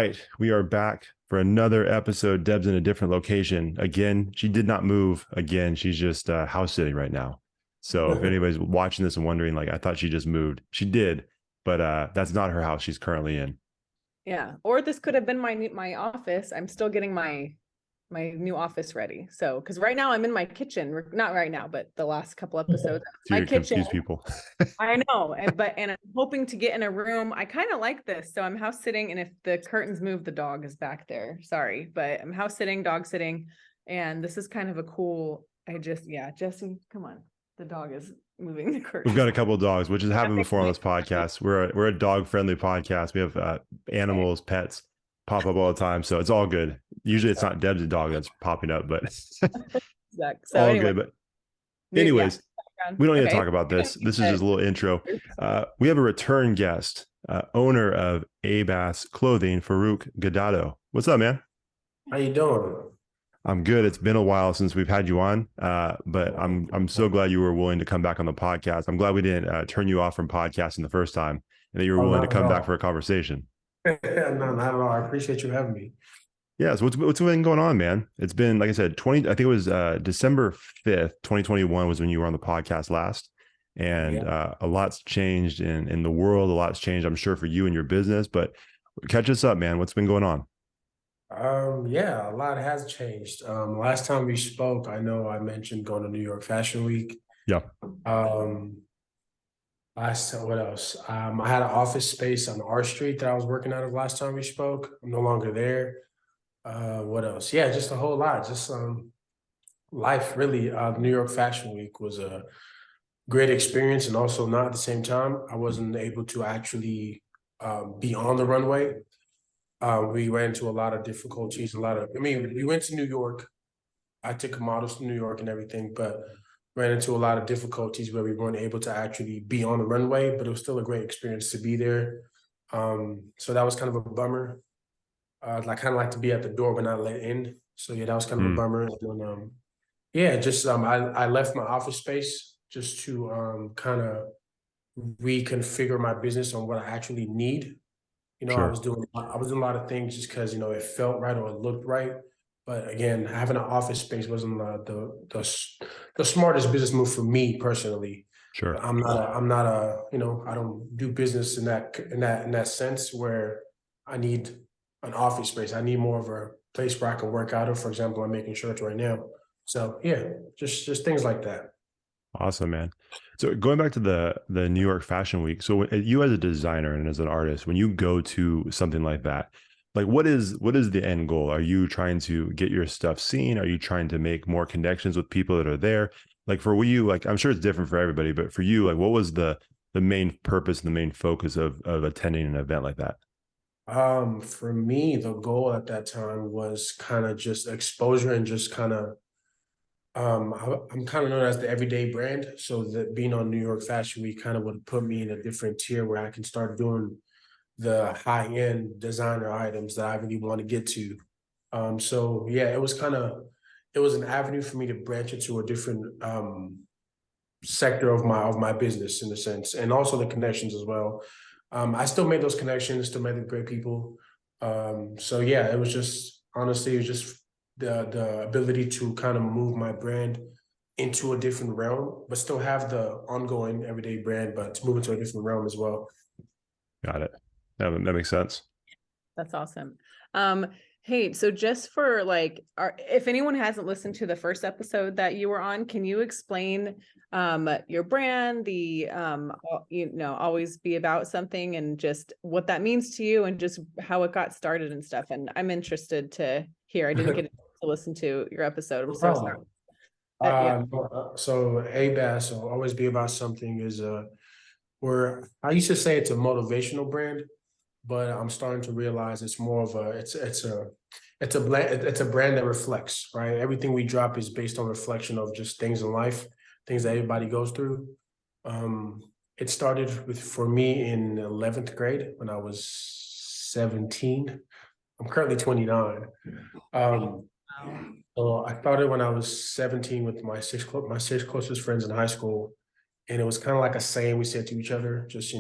right, we are back for another episode. Deb's in a different location. Again, she did not move. Again, she's just house sitting right now. So if anybody's watching this and wondering, like, I thought she just moved. She did, but that's not her house she's currently in. Yeah. Or this could have been my office. I'm still getting my new office ready. So, because right now I'm in my kitchen, not right now, but the last couple episodes, So my you kitchen. confuse people. I know, and I'm hoping to get in a room. I kind of like this. So I'm house sitting, and if the curtains move, the dog is back there. Sorry, but I'm house sitting, dog sitting, and this is kind of a cool. Yeah, Jesse, come on. The dog is moving the We've curtains. got a couple of dogs, which has happened before on this podcast. We're a dog friendly podcast. We have animals, pets pop up all the time, so it's all good. Usually, it's not Deb's dog that's popping up, but So all anyway, good. But yeah. anyways, we don't need to Okay. talk about this. This is just a little intro. We have a return guest, owner of ABAS Clothing, Farouq Girado. What's up, man? How you doing? I'm good. It's been a while since we've had you on, but I'm so glad you were willing to come back on the podcast. I'm glad we didn't turn you off from podcasting the first time, and that you were willing to come back for a conversation. No, not at all. I appreciate you having me. Yeah. So what's been going on, man? It's been, like I said, I think it was December 5th, 2021 was when you were on the podcast last. And a lot's changed in the world. A lot's changed, I'm sure, for you and your business. But catch us up, man. What's been going on? Yeah, a lot has changed. Last time we spoke, I know I mentioned going to New York Fashion Week. Yeah. What else? I had an office space on R Street that I was working out of last time we spoke. I'm no longer there. What else? Yeah, just a whole lot. Just life, really. New York Fashion Week was a great experience, and also not at the same time. I wasn't able to actually be on the runway. We ran into a lot of difficulties, we went to New York. I took models to New York and everything, but ran into a lot of difficulties where we weren't able to actually be on the runway, but it was still a great experience to be there. So that was kind of a bummer. I kind of like to be at the door, but not let in. So yeah, that was kind of a bummer. And then, I left my office space just to kind of reconfigure my business on what I actually need. Sure. I was doing a lot of things just because it felt right or it looked right. But again, having an office space wasn't the smartest business move for me personally. Sure. But I don't do business in that sense where I need an office space. I need more of a place where I can work out of. For example, I'm making shirts right now. So yeah, just things like that. Awesome, man. So going back to the New York Fashion Week, so you as a designer and as an artist, when you go to something like that, like what is the end goal? Are you trying to get your stuff seen? Are you trying to make more connections with people that are there? Like for you, like I'm sure it's different for everybody, but for you, like what was the main purpose and the main focus of attending an event like that? For me, the goal at that time was kind of just exposure and just kind of I'm kind of known as the everyday brand. So that being on New York Fashion Week kind of would put me in a different tier where I can start doing the high-end designer items that I really want to get to. So yeah, it was an avenue for me to branch into a different sector of my business in a sense, and also the connections as well. I still made those connections, still met great people. So yeah, it was just the ability to kind of move my brand into a different realm, but still have the ongoing everyday brand, but to move into a different realm as well. Got it. That makes sense. That's awesome. Hey, so just for if anyone hasn't listened to the first episode that you were on, can you explain your brand, always be about something, and just what that means to you and just how it got started and stuff? And I'm interested to hear. I didn't get to listen to your episode. I'm so sorry. So ABAS, or always be about something, is where I used to say it's a motivational brand, but I'm starting to realize it's more of it's a brand that reflects, right? Everything we drop is based on reflection of just things in life, things that everybody goes through. It started for me in 11th grade when I was 17. I'm currently 29. So I started when I was 17 with my six closest friends in high school. And it was kind of like a saying we said to each other, just,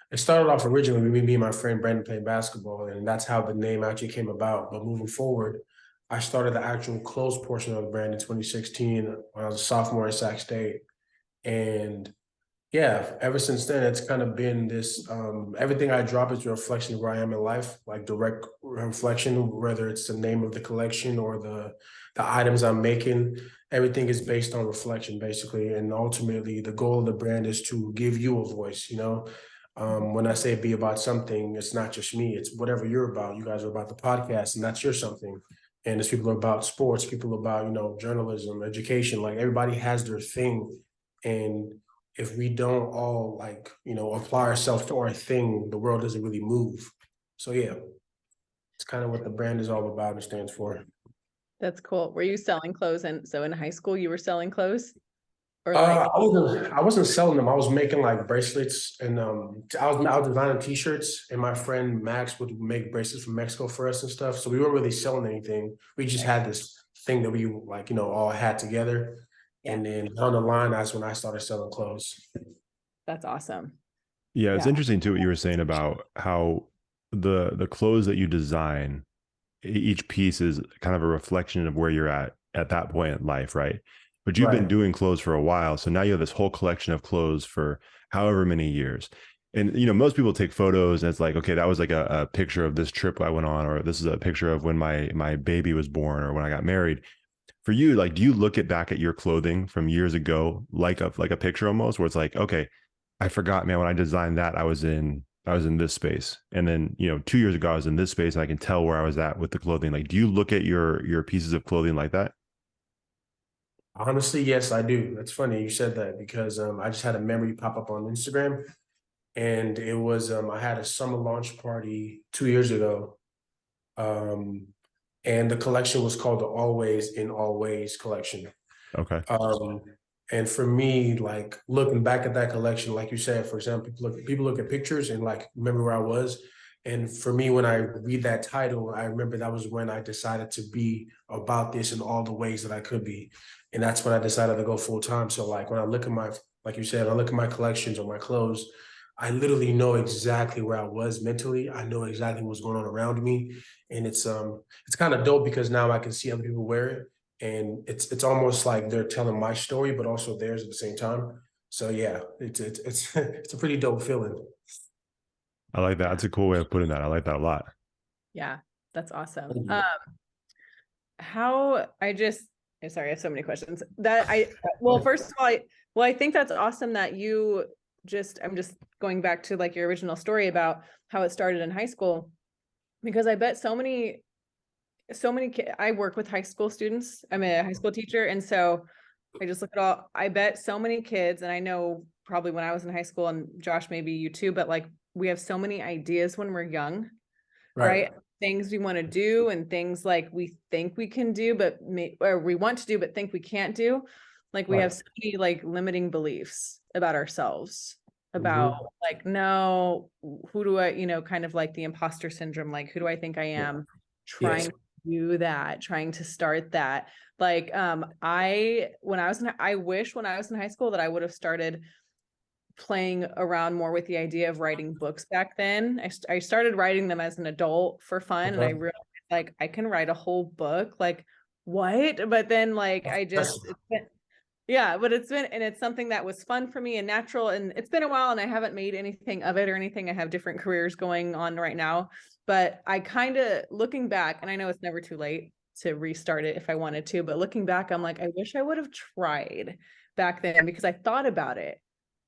It started off originally with me and my friend Brandon playing basketball, and that's how the name actually came about. But moving forward, I started the actual clothes portion of the brand in 2016 when I was a sophomore at Sac State. And yeah, ever since then, it's kind of been this everything I drop is a reflection of where I am in life, like direct reflection, whether it's the name of the collection or the items I'm making. Everything is based on reflection, basically. And ultimately, the goal of the brand is to give you a voice, you know. When I say be about something, it's not just me, it's whatever you're about. You guys are about the podcast, and that's your something. And there's people about sports, people about, you know, journalism, education, like everybody has their thing. And if we don't all, like, you know, apply ourselves to our thing, the world doesn't really move. So yeah, it's kind of what the brand is all about and stands for. That's cool. Were you selling clothes? And so in high school, you were selling clothes? Or like, I wasn't selling them. I was making like bracelets, and I was designing t-shirts, and my friend Max would make bracelets from Mexico for us and stuff. So we weren't really selling anything. We just had this thing that we, like, you know, all had together. yeah, And then down the line, that's when I started selling clothes. that's awesome. Yeah, it's Yeah. interesting too what you were saying about how the clothes that you design, each piece is kind of a reflection of where you're at that point in life, right? But you've been Right. doing clothes for a while, so now you have this whole collection of clothes for however many years. And you know, most people take photos and it's like, okay, that was like a picture of this trip I went on, or this is a picture of when my baby was born or when I got married. For you, like, do you look at back at your clothing from years ago like a picture almost, where it's like, okay, I forgot, man, when I designed that, I was in this space. And then, you know, 2 years ago, I was in this space and I can tell where I was at with the clothing. Like, do you look at your pieces of clothing like that? Honestly, yes, I do. That's funny you said that because I just had a memory pop up on Instagram, and it was I had a summer launch party 2 years ago, um, and the collection was called the Always in Always collection. Okay. Um, and for me, like looking back at that collection, like you said, for example, people look at pictures and like remember where I was. And for me, when I read that title, I remember that was when I decided to be about this in all the ways that I could be. And that's when I decided to go full time. So like when I look at my, like you said, I look at my collections or my clothes, I literally know exactly where I was mentally. I know exactly what's going on around me. And it's kind of dope because now I can see other people wear it, and it's almost like they're telling my story, but also theirs at the same time. So yeah, it's it's a pretty dope feeling. I like that. Yeah. That's a cool way of putting that. I like that a lot. Yeah. That's awesome. How I just I'm sorry, I have so many questions that well, first of all, I think that's awesome that you I'm just going back to like your original story about how it started in high school, because I bet I work with high school students. I'm a high school teacher. And so I just look at I bet so many kids, and I know probably when I was in high school, and Josh, maybe you too, but like we have so many ideas when we're young, Right. right? Things we want to do and things like we think we can do, but or we want to do, but think we can't do. Like we Right. have so many like limiting beliefs about ourselves, about Hmm. like, no, who do I, kind of like the imposter syndrome, like who do I think I am, trying Yes. to do that, trying to start that. Like, I wish when I was in high school that I would have started playing around more with the idea of writing books back then. I started writing them as an adult for fun, and I Okay. realized like I can write a whole book. Like, what? But then like That's yeah, but it's something that was fun for me and natural, and it's been a while and I haven't made anything of it or anything. I have different careers going on right now, but I kind of, looking back, and I know it's never too late to restart it if I wanted to, but looking back, I'm like, I wish I would have tried back then, because I thought about it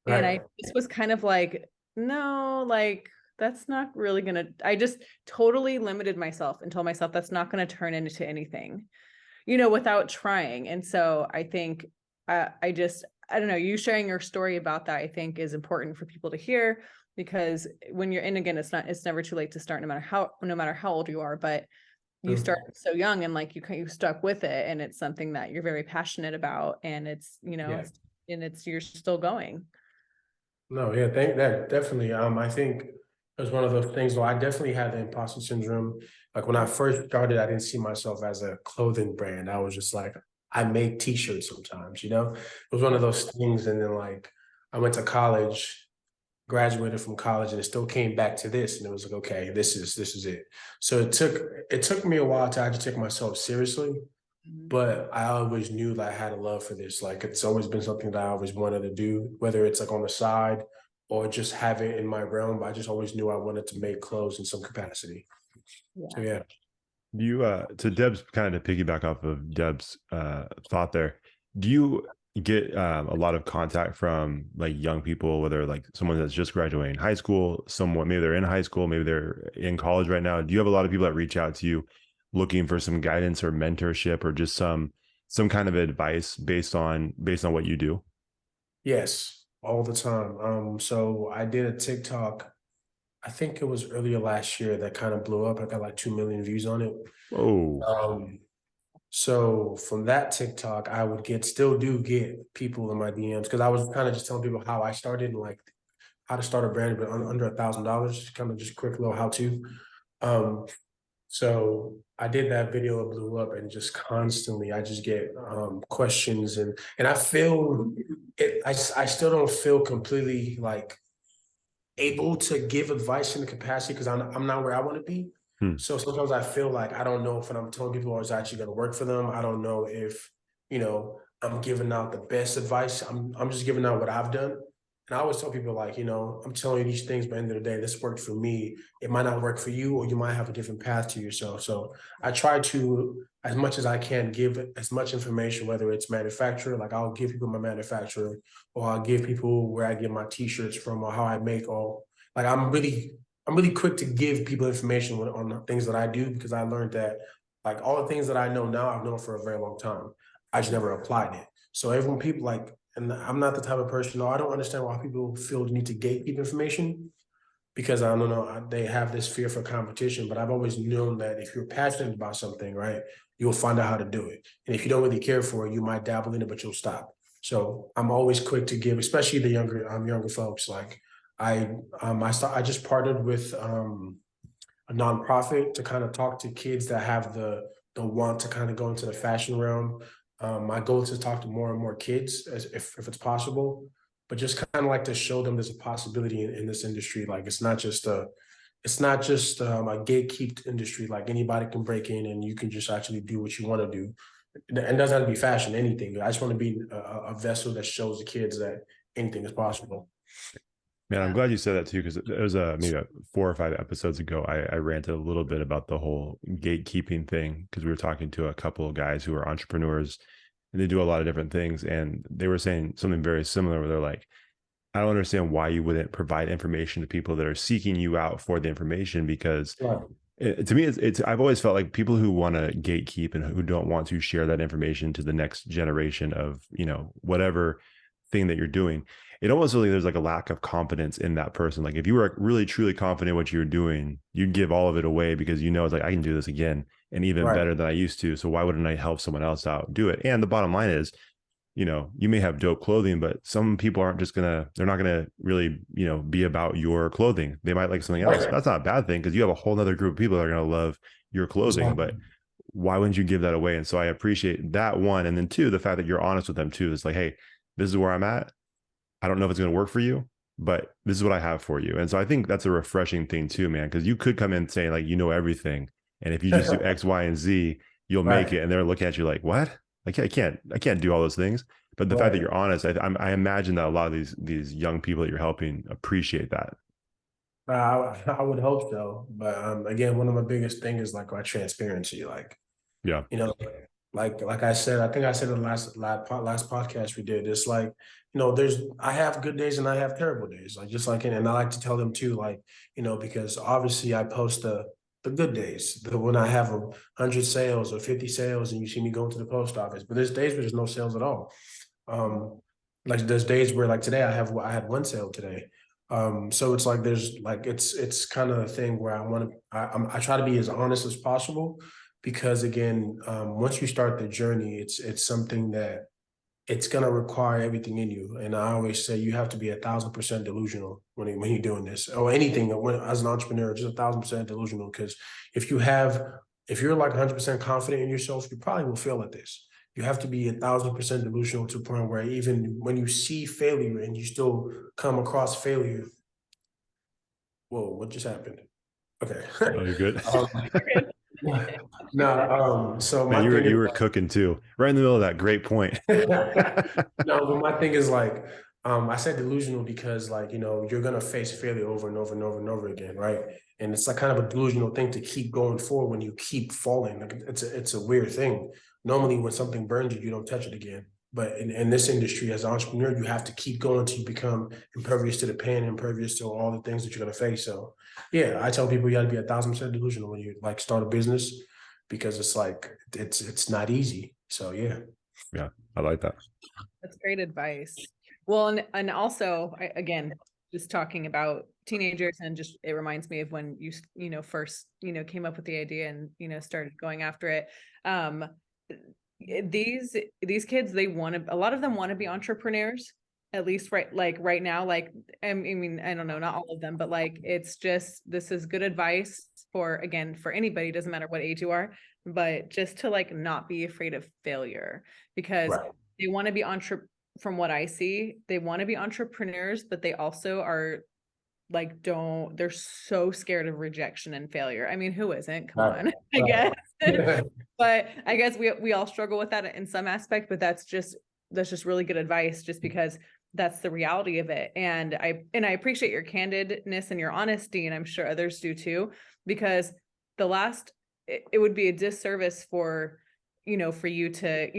and I right. just was kind of like, no, like that's not really gonna, I just totally limited myself and told myself that's not going to turn into anything, without trying. And so I think I don't know, you sharing your story about that, I think is important for people to hear, because when you're in, again, it's never too late to start, no matter how old you are, but you True. started so young, and like you stuck with it, and it's something that you're very passionate about, and Yeah. you're still going. No, yeah, thank that definitely. I think it was one of those things. Though I definitely had the imposter syndrome. Like when I first started, I didn't see myself as a clothing brand. I was just like, I make T-shirts sometimes. It was one Yeah. of those things. And then like I went to college, graduated from college, and it still came back to this, and it was like, okay, this is it. So it took me a while to actually take myself seriously, but I always knew that I had a love for this. Like it's always been something that I always wanted to do, whether it's like on the side or just have it in my realm. I just always knew I wanted to make clothes in some capacity. So yeah. Do you to Deb's kind of to piggyback off of Deb's thought there, do you get a lot of contact from like young people, whether like someone that's just graduating high school, someone maybe they're in high school, maybe they're in college right now? Do you have a lot of people that reach out to you looking for some guidance or mentorship or just some kind of advice based on what you do? Yes, all the time. So I did a TikTok, I think it was earlier last year, that kind of blew up. I got like 2 million views on it. Oh, So from that TikTok, I would still do get people in my DMs, because I was kind of just telling people how I started and like how to start a brand, but under $1,000, kind of just quick little how to. So I did that video, it blew up, and just constantly I just get questions, and I feel it. I still don't feel completely like able to give advice in the capacity, because I'm not where I want to be. hmm. So sometimes I feel like I don't know if what I'm telling people is actually going to work for them. I don't know if, I'm giving out the best advice. I'm just giving out what I've done. And I always tell people, like, I'm telling you these things, but at the end of the day, this worked for me. It might not work for you, or you might have a different path to yourself. So I try to, as much as I can, give as much information, whether it's manufacturer, like I'll give people my manufacturer, or I'll give people where I get my t-shirts from, or how I make all. Like I'm really quick to give people information on things that I do, because I learned that like all the things that I know now, I've known for a very long time. I just never applied it. So everyone, people like, and I'm not the type of person, no, I don't understand why people feel the need to gatekeep information, because I don't know, they have this fear for competition, but I've always known that if you're passionate about something, right, you'll find out how to do it. And if you don't really care for it, you might dabble in it, but you'll stop. So I'm always quick to give, especially the younger folks. Like I just partnered with a nonprofit to kind of talk to kids that have the want to kind of go into the fashion realm. My goal is to talk to more and more kids, if it's possible, but just kind of like to show them there's a possibility in this industry. Like it's not just a gatekept industry. Like anybody can break in and you can just actually do what you want to do. And it doesn't have to be fashion, anything. I just want to be a vessel that shows the kids that anything is possible. Man, I'm glad you said that too, because it was maybe 4 or 5 episodes ago. I ranted a little bit about the whole gatekeeping thing, because we were talking to a couple of guys who are entrepreneurs and they do a lot of different things. And they were saying something very similar where they're like, I don't understand why you wouldn't provide information to people that are seeking you out for the information, because Right. to me, it's I've always felt like people who want to gatekeep and who don't want to share that information to the next generation of, whatever thing that you're doing, it almost really there's like a lack of confidence in that person. Like if you were really truly confident in what you're doing, you'd give all of it away, because it's like, I can do this again and even Right. better than I used to. So why wouldn't I help someone else out do it? And the bottom line is, you may have dope clothing, but some people they're not gonna really, be about your clothing. They might like something else. Right. That's not a bad thing, because you have a whole other group of people that are gonna love your clothing. Exactly. But why wouldn't you give that away? And so I appreciate that, one. And then two, the fact that you're honest with them too. It's like, hey, this is where I'm at. I don't know if it's going to work for you, but this is what I have for you. And so I think that's a refreshing thing too, man, because you could come in saying like, everything. And if you just do X, Y, and Z, you'll make Right. it. And they're looking at you like, what? I can't do all those things. But the fact that Right. you're honest, I imagine that a lot of these young people that you're helping appreciate that. I would hope so. But again, one of my biggest things is like my transparency. Like, Yeah. you know, like I said, I think I said in the last podcast we did. It's like, I have good days and I have terrible days. Like just like, and I like to tell them too, like, because obviously I post the good days, when I have 100 sales or 50 sales, and you see me going to the post office. But there's days where there's no sales at all. Like there's days where, like today, I had one sale today. So it's like there's like it's kind of a thing where I try to be as honest as possible, because again, once you start the journey, it's something that it's gonna require everything in you. And I always say you have to be 1,000% delusional when you're doing this, or anything. As an entrepreneur, just 1,000% delusional. Because if you're like 100% confident in yourself, you probably will fail at this. You have to be 1,000% delusional to a point where even when you see failure and you still come across failure, Whoa, what just happened? Okay. Oh, you're good. um, no, so Man, my thing is you were cooking too, right in the middle of that great point. no, but my thing is like, I said delusional because like, you're gonna face failure over and over and over and over again, right? And it's like kind of a delusional thing to keep going forward when you keep falling. Like it's a weird thing. Normally when something burns you, you don't touch it again. But in this industry, as an entrepreneur, you have to keep going till you become impervious to the pain, impervious to all the things that you're gonna face. So yeah, I tell people you gotta be 1,000% delusional when you like start a business because it's like it's not easy. So yeah. Yeah, I like that. That's great advice. Well, and also, again, just talking about teenagers, and just it reminds me of when you first came up with the idea and started going after it. These kids, a lot of them want to be entrepreneurs, at least right now. Like, I mean, I don't know, not all of them, but like it's just, this is good advice for anybody, doesn't matter what age you are, but just to like not be afraid of failure, because Right. they want to be from what I see, they want to be entrepreneurs, but they also are like, they're so scared of rejection and failure. I mean, who isn't? Come Right. on, I guess. Right. But I guess we all struggle with that in some aspect, but that's just really good advice, just because that's the reality of it. And I appreciate your candidness and your honesty, and I'm sure others do too, because it would be a disservice for for you to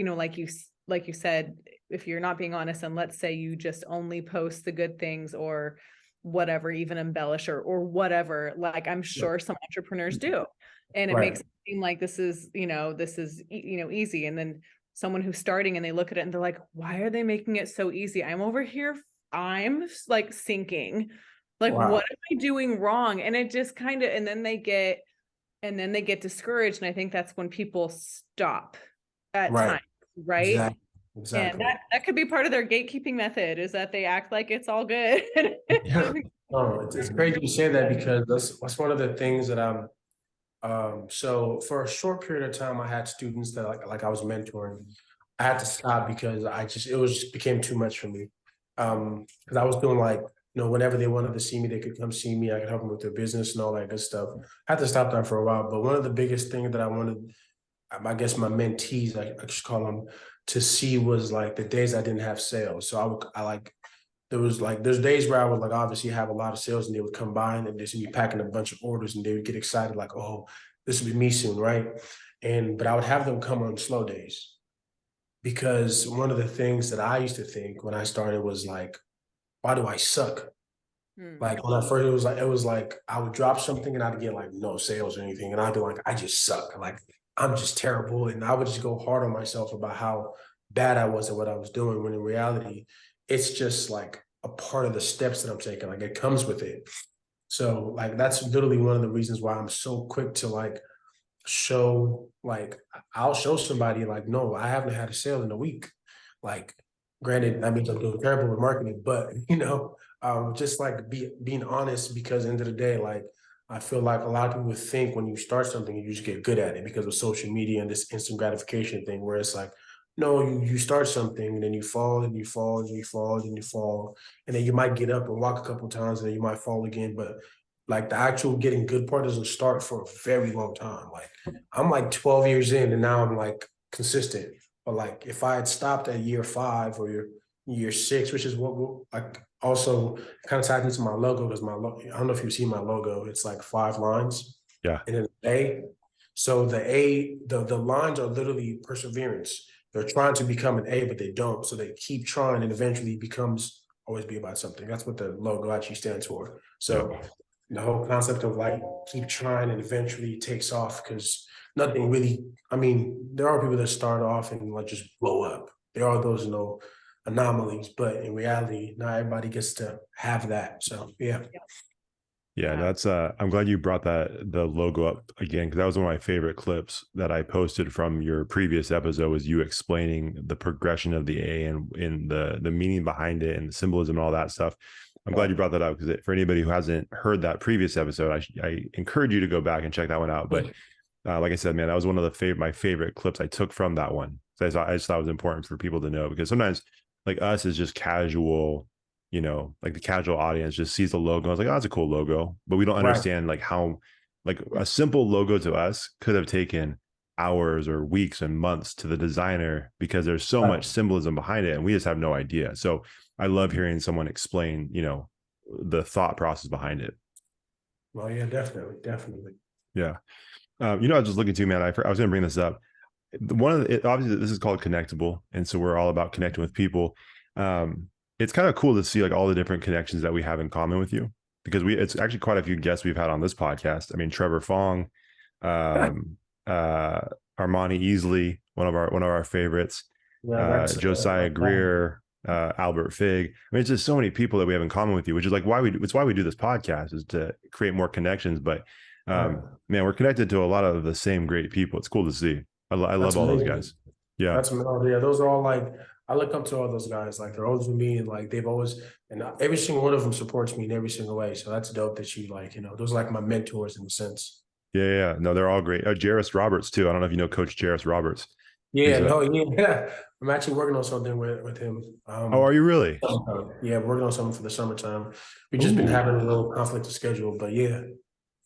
like you said, if you're not being honest, and let's say you just only post the good things or whatever, even embellish or whatever, like I'm sure some entrepreneurs do, and it Right. makes it seem like this is easy, and then someone who's starting and they look at it and they're like, why are they making it so easy? I'm over here, I'm like sinking, like Wow. what am I doing wrong? And it just kind of, and then they get discouraged, and I think that's when people stop at Right. times, right? Exactly. And Exactly. that could be part of their gatekeeping method, is that they act like it's all good. Yeah. No, it's crazy you say that because that's one of the things that so for a short period of time I had students that like I was mentoring. I had to stop because it was just became too much for me. Because I was doing like, whenever they wanted to see me, they could come see me. I could help them with their business and all that good stuff. I had to stop that for a while. But one of the biggest things that I wanted, I guess my mentees, I just call them, to see was like the days I didn't have sales. So there's days where I would like obviously have a lot of sales and they would come by and they see me packing a bunch of orders and they would get excited like, oh, this will be me soon, right? But I would have them come on slow days because one of the things that I used to think when I started was like, why do I suck? Like when I first, it was like I would drop something and I'd get like no sales or anything, and I'd be like, I just suck. Like I'm just terrible, and I would just go hard on myself about how bad I was at what I was doing. When in reality, it's just like a part of the steps that I'm taking. Like it comes with it. So like that's literally one of the reasons why I'm so quick to like show like I'll show somebody like, no, I haven't had a sale in a week. Like, granted, that means I'm doing terrible with marketing, but just like being honest, because end of the day, like I feel like a lot of people think when you start something, you just get good at it because of social media and this instant gratification thing, where it's like, no, you start something and then you fall and you fall and you fall and you fall, and then you might get up and walk a couple times and then you might fall again, but like the actual getting good part doesn't start for a very long time. Like I'm like 12 years in and now I'm like consistent. But like if I had stopped at year 5 or year 6, which is what like also kind of ties into my logo, because I don't know if you see my logo, it's like 5 lines Yeah. and an A. So the lines are literally perseverance. They're trying to become an A, but they don't. So they keep trying and eventually becomes always be about something. That's what the logo actually stands for. Yep. So the whole concept of like keep trying and eventually it takes off, because nothing really, I mean, there are people that start off and like just blow up. There are those anomalies, but in reality, not everybody gets to have that. So yeah. Yeah, that's I'm glad you brought the logo up again, because that was one of my favorite clips that I posted from your previous episode, was you explaining the progression of the A and in the meaning behind it and the symbolism and all that stuff. I'm glad you brought that up, because for anybody who hasn't heard that previous episode, I encourage you to go back and check that one out. But like I said, man, that was one of my favorite clips I took from that one. So I just thought it was important for people to know, because sometimes like us is just casual like the casual audience just sees the logo. I was like, oh, that's a cool logo. But we don't Right. understand like how, like a simple logo to us could have taken hours or weeks and months to the designer because there's so Right. much symbolism behind it and we just have no idea. So I love hearing someone explain, the thought process behind it. Well, yeah, definitely, definitely. Yeah. I was just looking to, man, I was going to bring this up. Obviously this is called Connectable. And so we're all about connecting with people. It's kind of cool to see like all the different connections that we have in common with you because it's actually quite a few guests we've had on this podcast. I mean, Trevor Fong, um, Armani Easley, one of our favorites, Yeah, that's Josiah Greer, Albert Fig. I mean, it's just so many people that we have in common with you, which is like it's why we do this podcast, is to create more connections. But right. man, we're connected to a lot of the same great people. It's cool to see. I That's love all those amazing. guys. Yeah. That's amazing. Yeah, those are all like, I look up to all those guys. Like they're older than me, and like they've always, and every single one of them supports me in every single way. So that's dope that you like, those are like my mentors in a sense. Yeah. No, they're all great. Jairus Roberts too. I don't know if you know Coach Jairus Roberts. Yeah, no, yeah. I'm actually working on something with him. Oh, are you really? Yeah, working on something for the summertime. We've just been Ooh. having a little conflict of schedule, but yeah.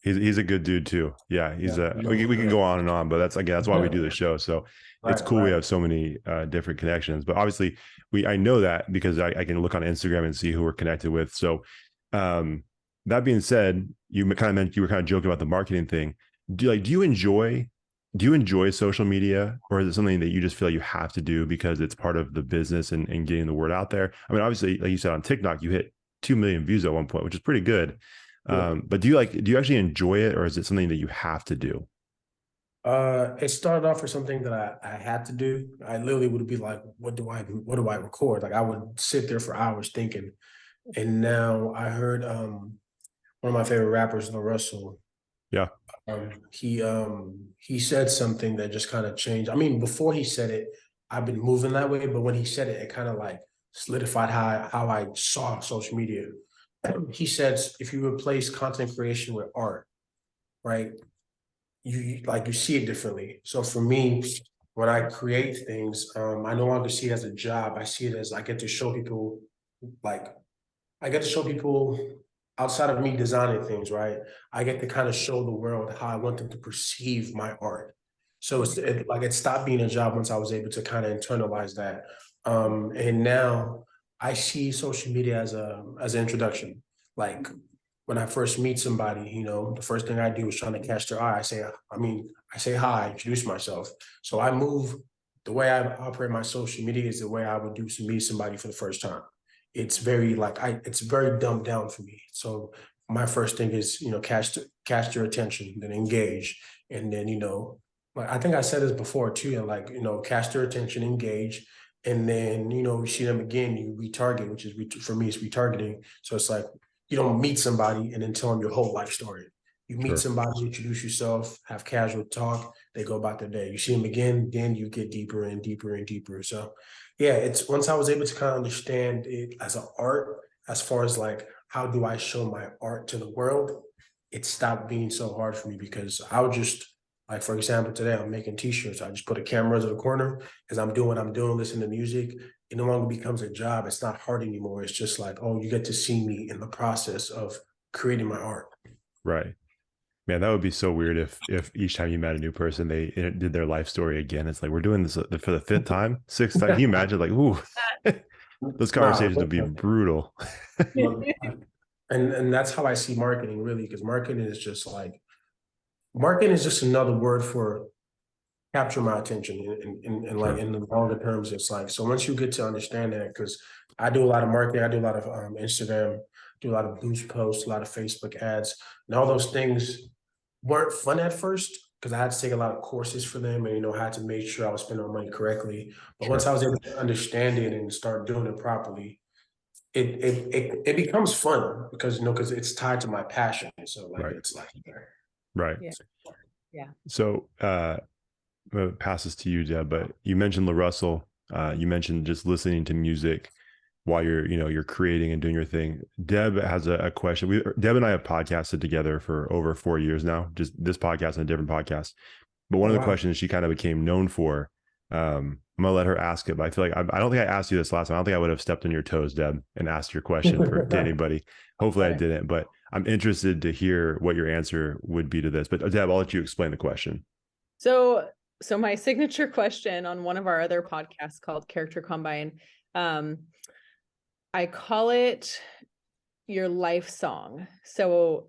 He's a good dude too. Yeah, we can go on and on, but that's why we do the show. So it's Right, cool we right. have so many different connections. But obviously I know that because I can look on Instagram and see who we're connected with. So that being said, you were kind of joking about the marketing thing. Do you enjoy social media, or is it something that you just feel like you have to do because it's part of the business and getting the word out there? I mean, obviously, like you said, on TikTok, you hit 2 million views at one point, which is pretty good. Yeah. But do you actually enjoy it, or is it something that you have to do? It started off as something that I had to do. I literally would be like, what do I record? Like I would sit there for hours thinking. And now I heard one of my favorite rappers, Lil Russell. Yeah. He said something that just kind of changed. I mean, before he said it, I've been moving that way, but when he said it, it kind of like solidified how I saw social media. He said, if you replace content creation with art, right? You see it differently. So for me, when I create things, I no longer see it as a job. I see it as I get to show people, like I get to show people outside of me designing things, right? I get to kind of show the world how I want them to perceive my art. So like it stopped being a job once I was able to kind of internalize that. And now I see social media as an introduction. Like when I first meet somebody, the first thing I do is trying to catch their eye. I say hi, introduce myself. So I move the way I operate my social media is the way I would do to meet somebody for the first time. It's very it's very dumbed down for me. So my first thing is, catch their attention, then engage. And then, like I think I said this before too, and catch their attention, engage. And then, you see them again, you retarget, which is for me, it's retargeting. So it's like you don't meet somebody and then tell them your whole life story. You meet Sure. somebody, introduce yourself, have casual talk, they go about their day. You see them again, then you get deeper and deeper and deeper. So yeah, it's once I was able to kind of understand it as an art, as far as like how do I show my art to the world, it stopped being so hard for me because I would just like, for example, today I'm making t-shirts. I just put a camera to the corner as I'm doing what I'm doing, listening to music. It no longer becomes a job. It's not hard anymore. It's just like, oh, you get to see me in the process of creating my art. Right. Man, that would be so weird if each time you met a new person, they did their life story again. It's like, we're doing this for the fifth time, sixth time. Can you imagine? Like, ooh, those conversations would be brutal. And that's how I see marketing really, because marketing is just another word for capture my attention in like Sure. in the longer terms. It's like, so once you get to understand that, because I do a lot of marketing, I do a lot of Instagram, do a lot of boost posts, a lot of Facebook ads, and all those things weren't fun at first because I had to take a lot of courses for them and I had to make sure I was spending my money correctly. But once Sure. I was able to understand it and start doing it properly, it becomes fun because it's tied to my passion. So like Right. it's like Right. Yeah. Yeah. So pass this to you, Deb, but you mentioned LaRussell. You mentioned just listening to music while you're creating and doing your thing. Deb has a question. Deb and I have podcasted together for over 4 years now, just this podcast and a different podcast. But one of the wow. questions she kind of became known for I'm gonna let her ask it, but I feel like I don't think I asked you this last time. I don't think I would have stepped on your toes, Deb, and asked your question to anybody. Hopefully I Okay. didn't, but I'm interested to hear what your answer would be to this. But Deb, I'll let you explain the question. So, so my signature question on one of our other podcasts called Character Combine, um, I call it your life song. So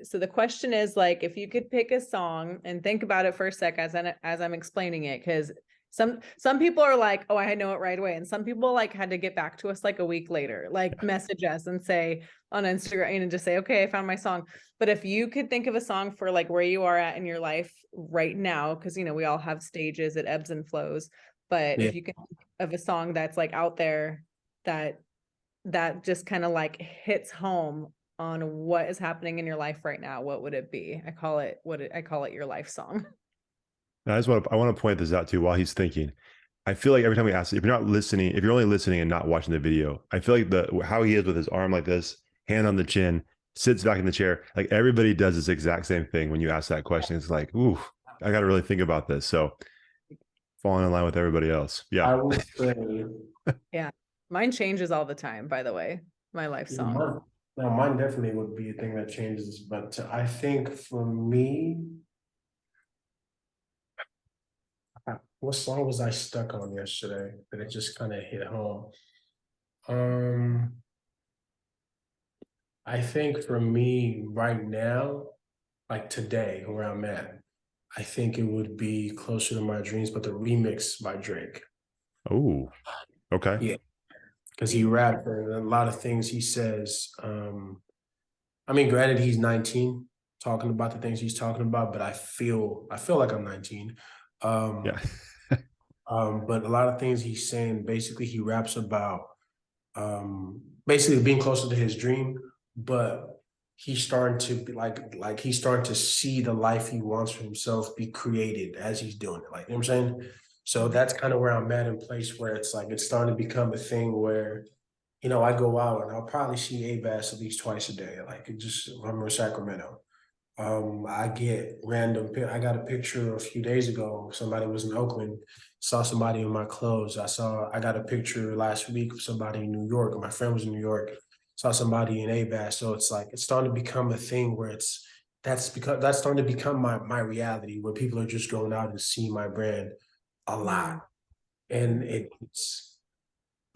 so the question is like, if you could pick a song and think about it for a sec as I'm explaining it, because some people are like, oh, I know it right away. And some people like had to get back to us like a week later, like message us and say on Instagram and just say, okay, I found my song. But if you could think of a song for like where you are at in your life right now, because we all have stages, it ebbs and flows. But Yeah. if you can think of a song that's like out there that just kind of like hits home on what is happening in your life right now, what would it be? I call it your life song. And I want to point this out too while he's thinking. I feel like every time we ask, if you're not listening, if you're only listening and not watching the video, I feel like the how he is with his arm like this, hand on the chin, sits back in the chair, like everybody does this exact same thing when you ask that question. It's like, ooh, I got to really think about this. So falling in line with everybody else. Yeah. I would say, Yeah. Mine changes all the time, by the way. My life yeah, song. mine definitely would be a thing that changes. But I think for me, what song was I stuck on yesterday that it just kind of hit home? Um, I think for me right now, like today, where I'm at, I think it would be Closer to My Dreams, but the remix by Drake. Oh, okay. Yeah, because he rapped and a lot of things he says. I mean, granted, he's 19, talking about the things he's talking about, but I feel like I'm 19. Yeah. Um, but a lot of things he's saying, basically, he raps about basically being closer to his dream, but he's starting to be like he's starting to see the life he wants for himself be created as he's doing it. Like, you know what I'm saying? So that's kind of where I'm at in place where it's like it's starting to become a thing where I go out and I'll probably see A-Bass at least twice a day. Like it just remember Sacramento. I get random. I got a picture a few days ago. Somebody was in Oakland, saw somebody in my clothes. I got a picture last week of somebody in New York. My friend was in New York, saw somebody in A-Bass. So it's like it's starting to become a thing where that's starting to become my reality where people are just going out and seeing my brand a lot. And it's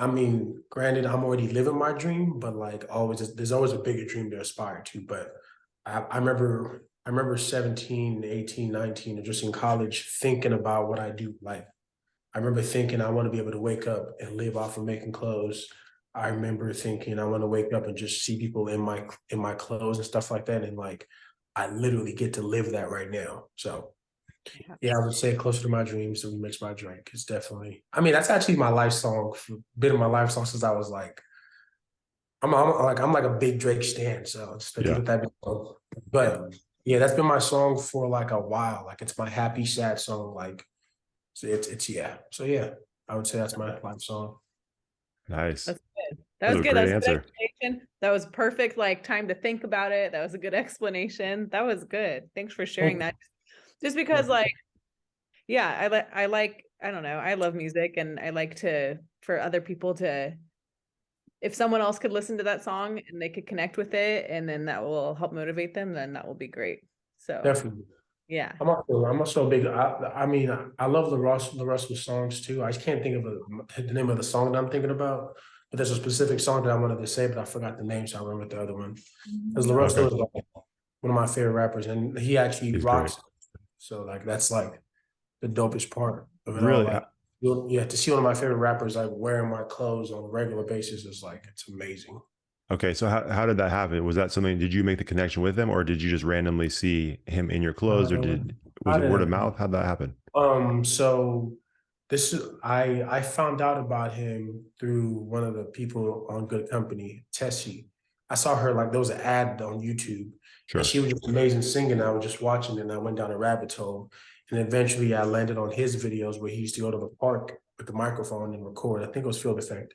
I mean, granted, I'm already living my dream, but like always, there's always a bigger dream to aspire to. But I remember 17, 18, 19, or just in college thinking about what I do. Like I remember thinking I want to be able to wake up and live off of making clothes. I remember thinking I want to wake up and just see people in my clothes and stuff like that. And like I literally get to live that right now. So yeah, I would say Closer to My Dreams, The Remix by Drake. It's definitely, I mean, that's actually my life song, been in my life song since I was like, I'm like a big Drake stan. So just to keep Yeah. it that big. But yeah, that's been my song for like a while. Like it's my happy, sad song. Like so it's yeah. So yeah, I would say that's my life song. Nice. That's good. That That was was a good. That great was a good answer. explanation. That was perfect, like time to think about it. That was a good explanation. That was good. Thanks for sharing Thank that. Just because like, yeah, I don't know, I love music and I like to for other people to if someone else could listen to that song and they could connect with it and then that will help motivate them, then that will be great. So Definitely. yeah. I'm also a big. I mean, I love the Russell songs too. I just can't think of the name of the song that I'm thinking about. But there's a specific song that I wanted to say, but I forgot the name, so I remember the other one. Because Okay. LaRussell is like one of my favorite rappers, and he actually He's great. rocks. So like that's like the dopest part of it all. Really? Like yeah, to see one of my favorite rappers like wearing my clothes on a regular basis is like it's amazing. Okay, so how did that happen? Was that something, did you make the connection with him or did you just randomly see him in your clothes or was I it word of didn't. mouth? How'd that happen? So this is I found out about him through one of the people on Good Company, Tessie. I saw her like there was an ad on YouTube, and Sure. she was just amazing singing. I was just watching, and I went down a rabbit hole, and eventually I landed on his videos where he used to go to the park with the microphone and record. I think it was Field Effect.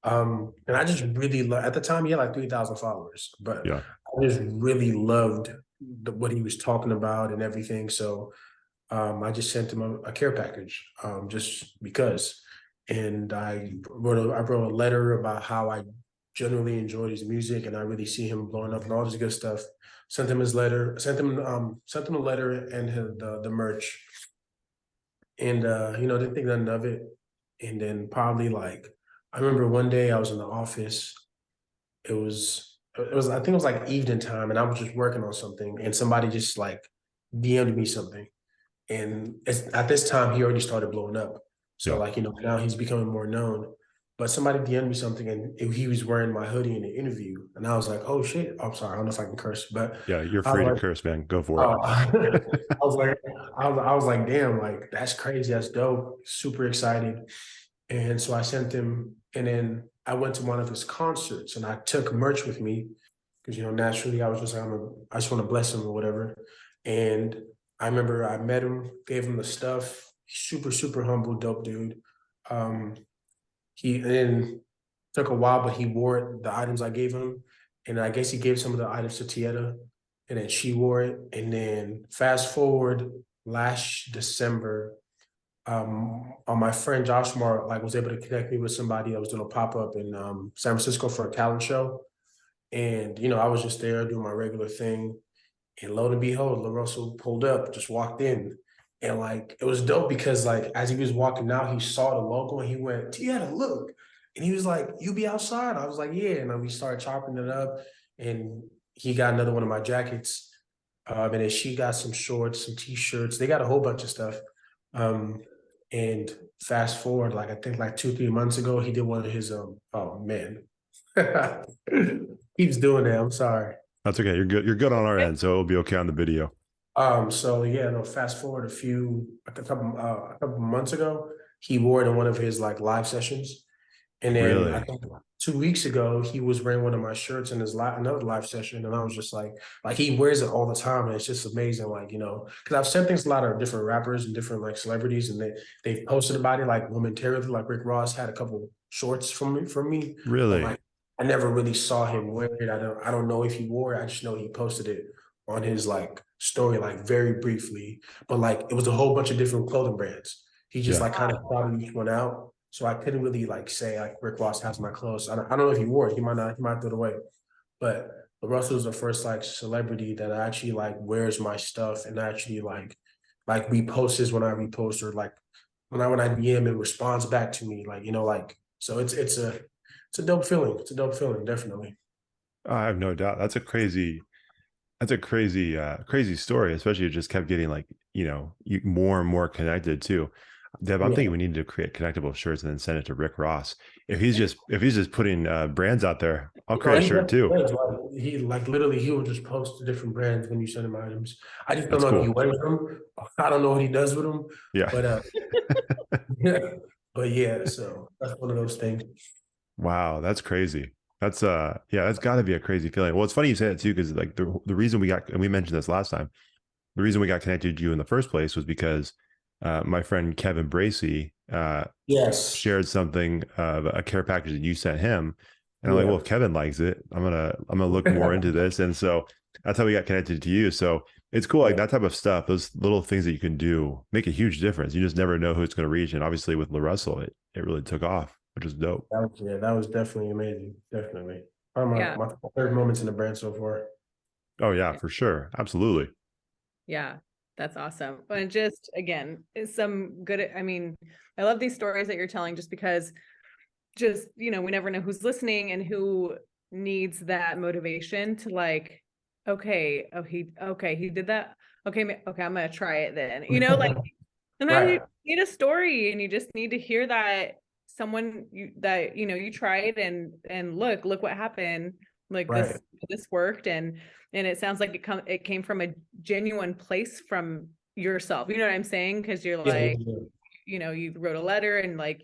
And I just really at the time he had like 3,000 followers, but Yeah. I just really loved what he was talking about and everything. So I just sent him a care package, just because. And I wrote a letter about how I generally enjoy his music and I really see him blowing up and all this good stuff. Sent him his letter, sent him a letter and the merch. And didn't think nothing of it. And then probably like I remember one day I was in the office. It was I think it was like evening time and I was just working on something and somebody just like DM'd me something. And at this time he already started blowing up. So Yeah. like, now he's becoming more known. But somebody DM'd me something and he was wearing my hoodie in the interview. And I was like, oh shit. I'm sorry. I don't know if I can curse, but Yeah. You're I free to was curse, man. Go for it. Oh, I was like, I was like, damn, like that's crazy, that's dope, super excited. And so I sent him, and then I went to one of his concerts, and I took merch with me because naturally I was just like, I just want to bless him or whatever. And I remember I met him, gave him the stuff, super super humble, dope dude. Um, he and then took a while, but he wore the items I gave him, and I guess he gave some of the items to Tieta, and then she wore it. And then fast forward last December, my friend Joshua like was able to connect me with somebody that was doing a pop up in San Francisco for a talent show, and I was just there doing my regular thing, and lo and behold, La Russell pulled up, just walked in. And like it was dope because like as he was walking out, he saw the logo and he went, Tieta, look. And he was like, you be outside? I was like, yeah. And then we started chopping it up. And he got another one of my jackets. And then she got some shorts, some t-shirts. They got a whole bunch of stuff. Um, and fast forward, like I think like 2, 3 months ago, he did one of his oh man. Keeps doing that. I'm sorry. That's okay. You're good. You're good on our end, so it'll be okay on the video. So yeah, no, fast forward a couple months ago, he wore it in one of his like live sessions. And then I Really? think 2 weeks ago, he was wearing one of my shirts in his another live session. And I was just like he wears it all the time. And it's just amazing, like, because I've sent things to a lot of different rappers and different like celebrities, and they've posted about it like momentarily. Like Rick Ross had a couple shorts from me, but Really? like I never really saw him wear it. I don't know if he wore it. I just know he posted it on his like story, like very briefly. But like it was a whole bunch of different clothing brands. He just Yeah. like kind of shouted each one out. So I couldn't really like say like Rick Ross has my clothes. I don't know if he wore it. He might not. He might throw it away. But Russell was the first like celebrity that actually like wears my stuff and actually like reposts when I repost, or like when I DM and responds back to me, like like so it's a dope feeling. It's a dope feeling, definitely. I have no doubt. That's a crazy story, especially it just kept getting like, more and more connected too. Deb, I'm Yeah. thinking we need to create connectable shirts and then send it to Rick Ross. If he's just putting brands out there, I'll No, create a he shirt definitely too. does. Like he like literally he will just post the different brands when you send him items. I just don't That's know if he cool. wears them. I don't know what he does with them. Yeah. But yeah, but yeah, so that's one of those things. Wow, that's crazy. That's got to be a crazy feeling. Well, it's funny you say that too, because like the reason we got, and we mentioned this last time, the reason we got connected to you in the first place was because my friend Kevin Bracey Yes. shared something of a care package that you sent him, and I'm like, well, Yeah. if Kevin likes it, I'm gonna look more into this, and so that's how we got connected to you. So it's cool, like Yeah. that type of stuff. Those little things that you can do make a huge difference. You just never know who it's going to reach, and obviously with La Russell, it really took off, which is dope. That was definitely amazing. Definitely. Probably Yeah. my favorite moments in the brand so far. Oh yeah, for sure, absolutely. Yeah, that's awesome. But just again, it's some good, I mean, I love these stories that you're telling just because just, we never know who's listening and who needs that motivation to like, okay, he did that. Okay, okay, I'm gonna try it then. Like sometimes you Right. need a story and you just need to hear that someone you tried and look what happened. Like Right. this worked, and it sounds like it came from a genuine place from yourself. You know what I'm saying? Because you're Yeah. like, Yeah. you wrote a letter and like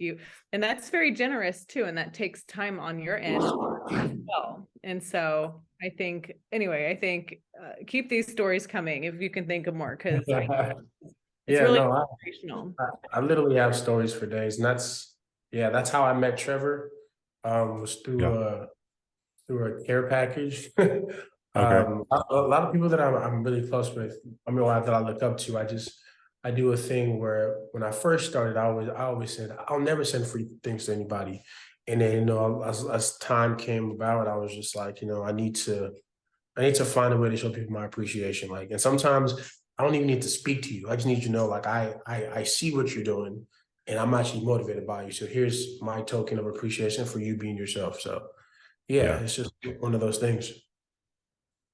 and that's very generous too, and that takes time on your end as well. And so I think keep these stories coming if you can think of more, because it's Yeah, really no, inspirational. I literally have stories for days, and that's how I met Trevor. Was Yeah. through a care package. Okay. A lot of people that I'm really close with, I mean, that I look up to. I do a thing where when I first started, I always said I'll never send free things to anybody. And then, you know, as time came about, I was just like, you know, I need to find a way to show people my appreciation. Like, and sometimes I don't even need to speak to you. I just need you to know, like, I see what you're doing, and I'm actually motivated by you. So here's my token of appreciation for you being yourself. So yeah, Yeah. it's just one of those things.